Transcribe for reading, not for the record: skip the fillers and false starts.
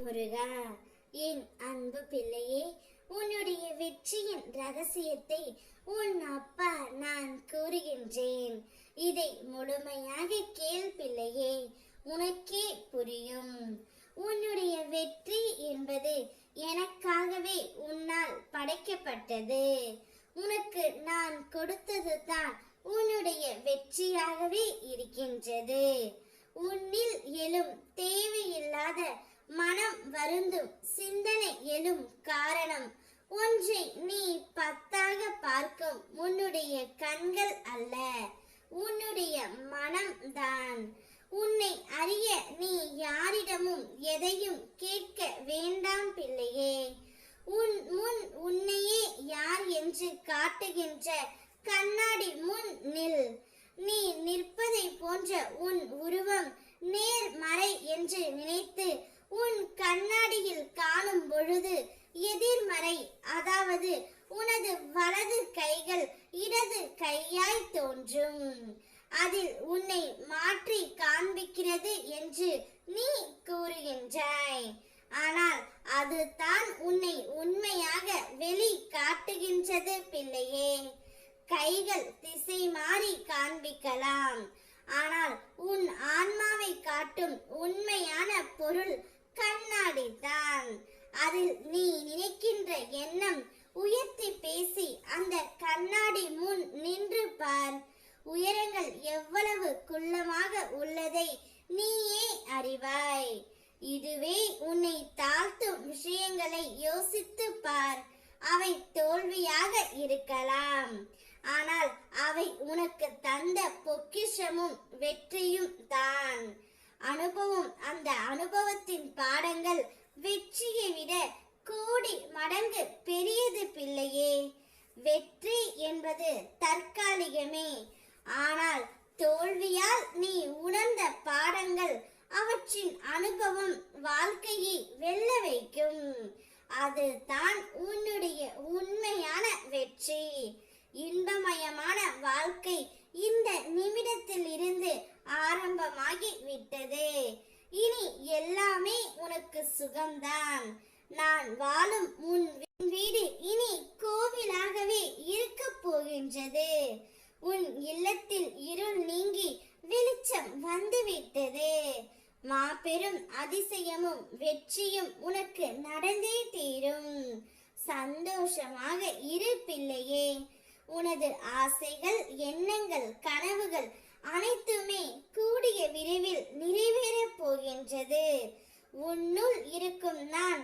முருகா. என் அன்பு பிள்ளையே, உன்னுடைய வெற்றியின் ரகசியத்தை உன் அப்பா நான் கூறுகின்றேன். இதை முழுமையாக கேள் பிள்ளையே, உனக்கே புரியும். உன்னுடைய வெற்றி என்பது எனக்காகவே உன்னால் படைக்கப்பட்டது. உனக்கு நான் கொடுத்தது தான் உன்னுடைய வெற்றியாகவே இருக்கின்றது. உன்னில் எழும் தேவையில்லாத மனம் வருந்தும் சிந்தனை எழும் காரணம் ஒன்றை நீ 10ஆக பார்க்கும் உன்னுடைய கண்கள் அல்ல, உன்னுடைய மனம்தான். உன்னை அறிய நீ யாரிடமும் எதையும் கேட்க வேண்டாம் பிள்ளையே. உன் முன் உன்னையே யார் என்று காட்டுகின்ற கண்ணாடி முன் நில். நீ நிற்பதை போன்ற உன் உருவம் நேர்மறை என்று நினைத்து உன் கண்ணாடியில் காணும் பொழுது எதிர்மறை, அதாவது உனது வலது கைகள் இடது கையாய் தோன்றும். அதில் உன்னை மாற்றி காண்பிக்கிறது என்று நீ கூறுகின்றாய். ஆனால் அதுதான் உன்னை உண்மையாக வெளி காட்டுகின்றது பிள்ளையே. கைகள் திசை மாறி காண்பிக்கலாம், ஆனால் உன் ஆன்மாவை காட்டும் உண்மையான பொருள் கண்ணாடி தான். அதில் நீ நினைக்கின்ற எண்ணம் உயர்த்தி பேசி அந்த கண்ணாடி முன் நின்று பார். உயரங்கள் எவ்வளவு குள்ளமாக உள்ளதை நீயே அறிவாய். இதுவே உன்னை தாழ்த்தும் விஷயங்களை யோசித்து பார். அவை தோல்வியாக இருக்கலாம், ஆனால் அவை உனக்கு தந்த பொக்கிஷமும் வெற்றியும் தான். அனுபவம், அந்த அனுபவத்தின் பாடங்கள் வெற்றியை விட கோடி மடங்கு பெரியது பிள்ளையே. வெற்றி என்பது தற்காலிகமே, ஆனால் தோல்வியால் நீ உணர்ந்த பாடங்கள், அவற்றின் அனுபவம் வாழ்க்கையை வெல்ல வைக்கும். அதுதான் உன்னுடைய உண்மையான வெற்றி. இன்பமயமான வாழ்க்கை இந்த நிமிடத்தில் இருந்து ஆரம்பமாகி விட்டது. இனி எல்லாமே உனக்கு சுகம்தான். நான் வாழும் உன் வீடு இனி கோவிலாகவே இருக்க போகின்றது. உன் இல்லத்தில் இருள் நீங்கி வெளிச்சம் வந்துவிட்டது. மாபெரும் அதிசயமும் வெற்றியும் உனக்கு நடந்தே தீரும். சந்தோஷமாக இரு பிள்ளையே. உனது ஆசைகள், எண்ணங்கள், கனவுகள் அனைத்துமே கூடிய விரைவில் நிறைவேறப் போகின்றது. உன்னுள் இருக்கும் நான்